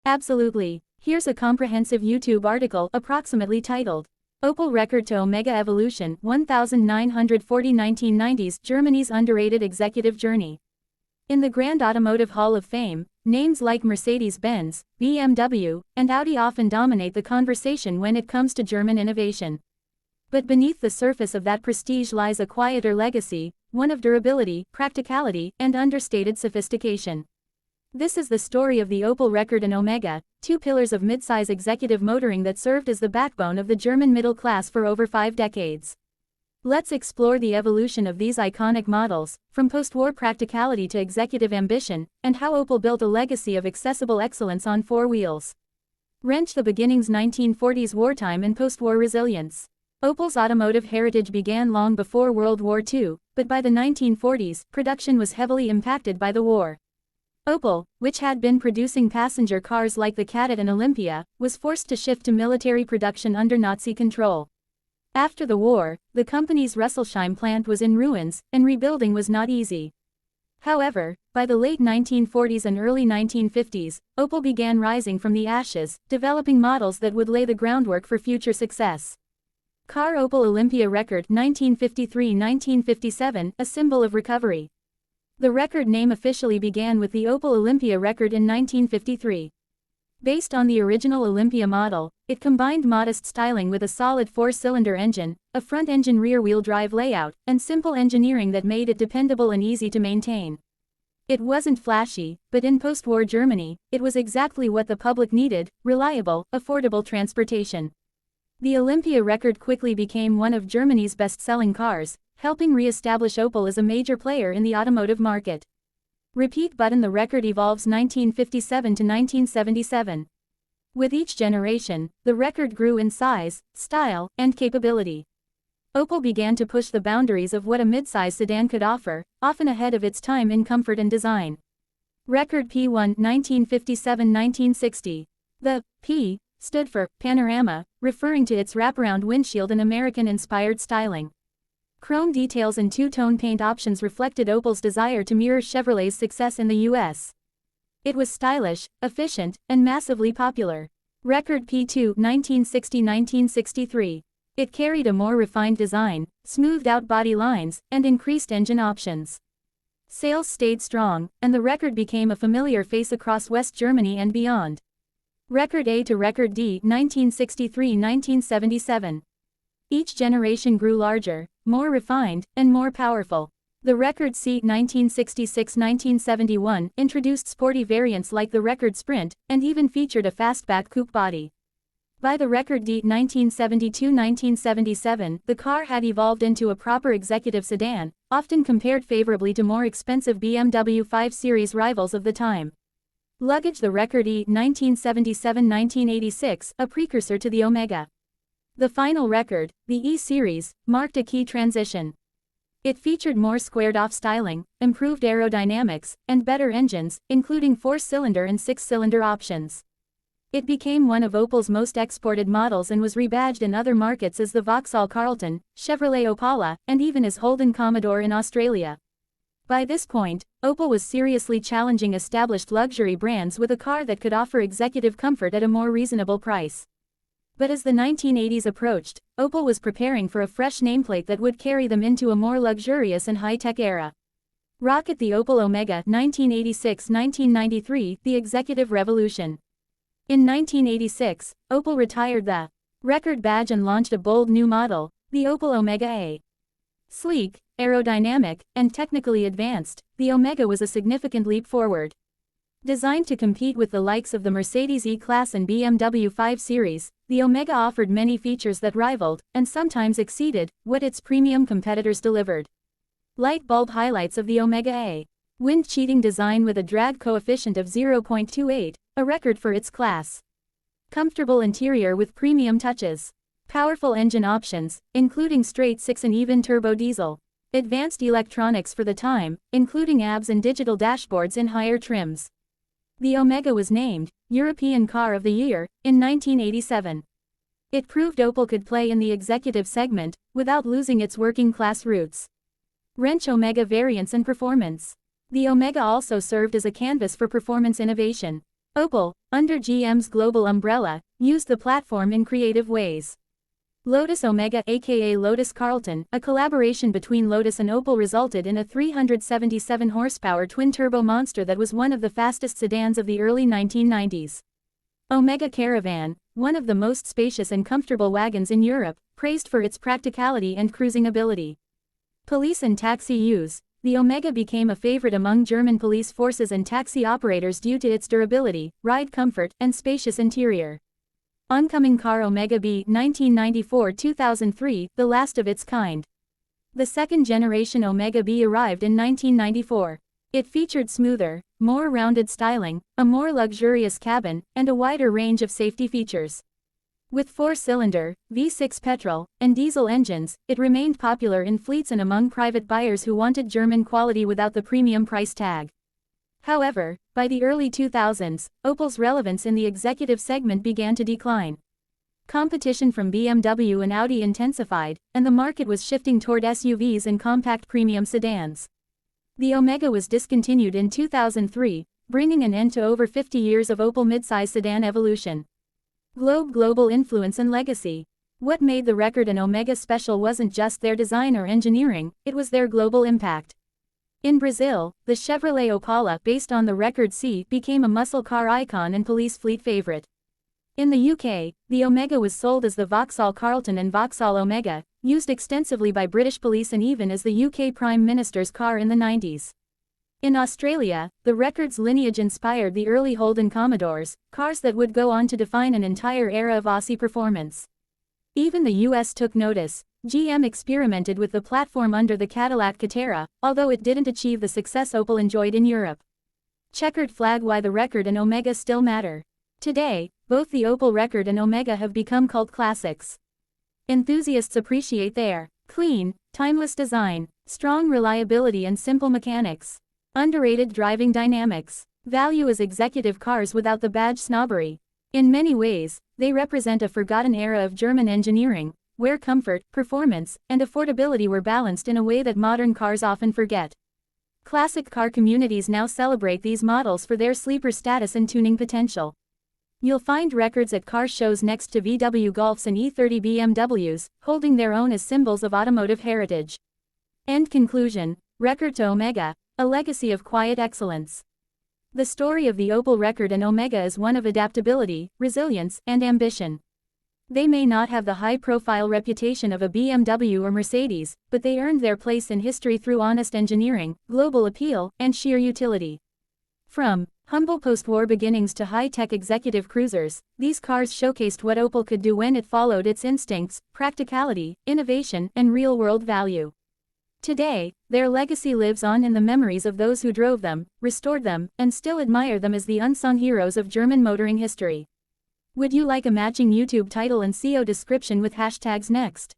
Absolutely. Here's a comprehensive YouTube article approximately titled, Opel Rekord to Omega Evolution 1940 1990s Germany's Underrated Executive Journey. In the Grand Automotive Hall of Fame, names like Mercedes-Benz, BMW, and Audi often dominate the conversation when it comes to German innovation. But beneath the surface of that prestige lies a quieter legacy, one of durability, practicality, and understated sophistication. This is the story of the Opel Rekord and Omega, two pillars of midsize executive motoring that served as the backbone of the German middle class for over 5 decades. Let's explore the evolution of these iconic models, from post-war practicality to executive ambition, and how Opel built a legacy of accessible excellence on 4 wheels. Wrench the beginnings 1940s wartime and post-war resilience. Opel's automotive heritage began long before World War II, but by the 1940s, production was heavily impacted by the war. Opel, which had been producing passenger cars like the Kadett and Olympia, was forced to shift to military production under Nazi control. After the war, the company's Rüsselsheim plant was in ruins, and rebuilding was not easy. However, by the late 1940s and early 1950s, Opel began rising from the ashes, developing models that would lay the groundwork for future success. Car Opel Olympia Rekord 1953-1957, a symbol of recovery. The Rekord name officially began with the Opel Olympia Rekord in 1953. Based on the original Olympia model, it combined modest styling with a solid 4-cylinder engine, a front-engine rear-wheel drive layout, and simple engineering that made it dependable and easy to maintain. It wasn't flashy, but in post-war Germany, it was exactly what the public needed: reliable, affordable transportation. The Olympia Rekord quickly became one of Germany's best-selling cars, helping re-establish Opel as a major player in the automotive market. Repeat button. The Rekord evolves 1957 to 1977. With each generation, the Rekord grew in size, style, and capability. Opel began to push the boundaries of what a midsize sedan could offer, often ahead of its time in comfort and design. Rekord P1 1957-1960. The P stood for Panorama, referring to its wraparound windshield and American-inspired styling. Chrome details and two-tone paint options reflected Opel's desire to mirror Chevrolet's success in the U.S. It was stylish, efficient, and massively popular. Rekord P2 1960-1963. It carried a more refined design, smoothed out body lines, and increased engine options. Sales stayed strong, and the Rekord became a familiar face across West Germany and beyond. Rekord A to Rekord D 1963-1977. Each generation grew larger, more refined, and more powerful. The Rekord C 1966-1971 introduced sporty variants like the Rekord Sprint, and even featured a fastback coupe body. By the Rekord D 1972-1977, the car had evolved into a proper executive sedan, often compared favorably to more expensive BMW 5 Series rivals of the time. Luggage. The Rekord E 1977-1986, a precursor to the Omega. The final Rekord, the E-Series, marked a key transition. It featured more squared-off styling, improved aerodynamics, and better engines, including 4-cylinder and 6-cylinder options. It became one of Opel's most exported models and was rebadged in other markets as the Vauxhall Carlton, Chevrolet Opala, and even as Holden Commodore in Australia. By this point, Opel was seriously challenging established luxury brands with a car that could offer executive comfort at a more reasonable price. But as the 1980s approached, Opel was preparing for a fresh nameplate that would carry them into a more luxurious and high-tech era. Rocket. The Opel Omega 1986-1993, the executive revolution. In 1986, Opel retired the Rekord badge and launched a bold new model, the Opel Omega A. Sleek, aerodynamic, and technically advanced, the Omega was a significant leap forward. Designed to compete with the likes of the Mercedes E-Class and BMW 5 Series, the Omega offered many features that rivaled, and sometimes exceeded, what its premium competitors delivered. Light bulb highlights of the Omega A. Wind-cheating design with a drag coefficient of 0.28, a record for its class. Comfortable interior with premium touches. Powerful engine options, including straight-six and even turbo diesel. Advanced electronics for the time, including ABS and digital dashboards in higher trims. The Omega was named European Car of the Year in 1987. It proved Opel could play in the executive segment without losing its working-class roots. Wrench. Omega variants and performance. The Omega also served as a canvas for performance innovation. Opel, under GM's global umbrella, used the platform in creative ways. Lotus Omega aka Lotus Carlton, a collaboration between Lotus and Opel, resulted in a 377 horsepower twin-turbo monster that was one of the fastest sedans of the early 1990s. Omega Caravan, one of the most spacious and comfortable wagons in Europe, praised for its practicality and cruising ability. Police and taxi use. The Omega became a favorite among German police forces and taxi operators due to its durability, ride comfort, and spacious interior. Oncoming car Omega B 1994-2003, the last of its kind. The second-generation Omega B arrived in 1994. It featured smoother, more rounded styling, a more luxurious cabin, and a wider range of safety features. With 4-cylinder, V6 petrol, and diesel engines, it remained popular in fleets and among private buyers who wanted German quality without the premium price tag. However, by the early 2000s, Opel's relevance in the executive segment began to decline. Competition from BMW and Audi intensified, and the market was shifting toward SUVs and compact premium sedans. The Omega was discontinued in 2003, bringing an end to over 50 years of Opel midsize sedan evolution. Global influence and legacy. What made the Rekord and Omega special wasn't just their design or engineering, it was their global impact. In Brazil, the Chevrolet Opala, based on the Rekord C, became a muscle car icon and police fleet favorite. In the UK, the Omega was sold as the Vauxhall Carlton and Vauxhall Omega, used extensively by British police and even as the UK Prime Minister's car in the 90s. In Australia, the Rekord's lineage inspired the early Holden Commodores, cars that would go on to define an entire era of Aussie performance. Even the US took notice. GM experimented with the platform under the Cadillac Catera, although it didn't achieve the success Opel enjoyed in Europe. Checkered flag: why the Rekord and Omega still matter. Today, both the Opel Rekord and Omega have become cult classics. Enthusiasts appreciate their clean, timeless design, strong reliability and simple mechanics. Underrated driving dynamics. Value as executive cars without the badge snobbery. In many ways, they represent a forgotten era of German engineering, where comfort, performance, and affordability were balanced in a way that modern cars often forget. Classic car communities now celebrate these models for their sleeper status and tuning potential. You'll find Rekords at car shows next to VW Golfs and E30 BMWs, holding their own as symbols of automotive heritage. End conclusion. Rekord to Omega, a legacy of quiet excellence. The story of the Opel Rekord and Omega is one of adaptability, resilience, and ambition. They may not have the high-profile reputation of a BMW or Mercedes, but they earned their place in history through honest engineering, global appeal, and sheer utility. From humble post-war beginnings to high-tech executive cruisers, these cars showcased what Opel could do when it followed its instincts, practicality, innovation, and real-world value. Today, their legacy lives on in the memories of those who drove them, restored them, and still admire them as the unsung heroes of German motoring history. Would you like a matching YouTube title and SEO description with hashtags next?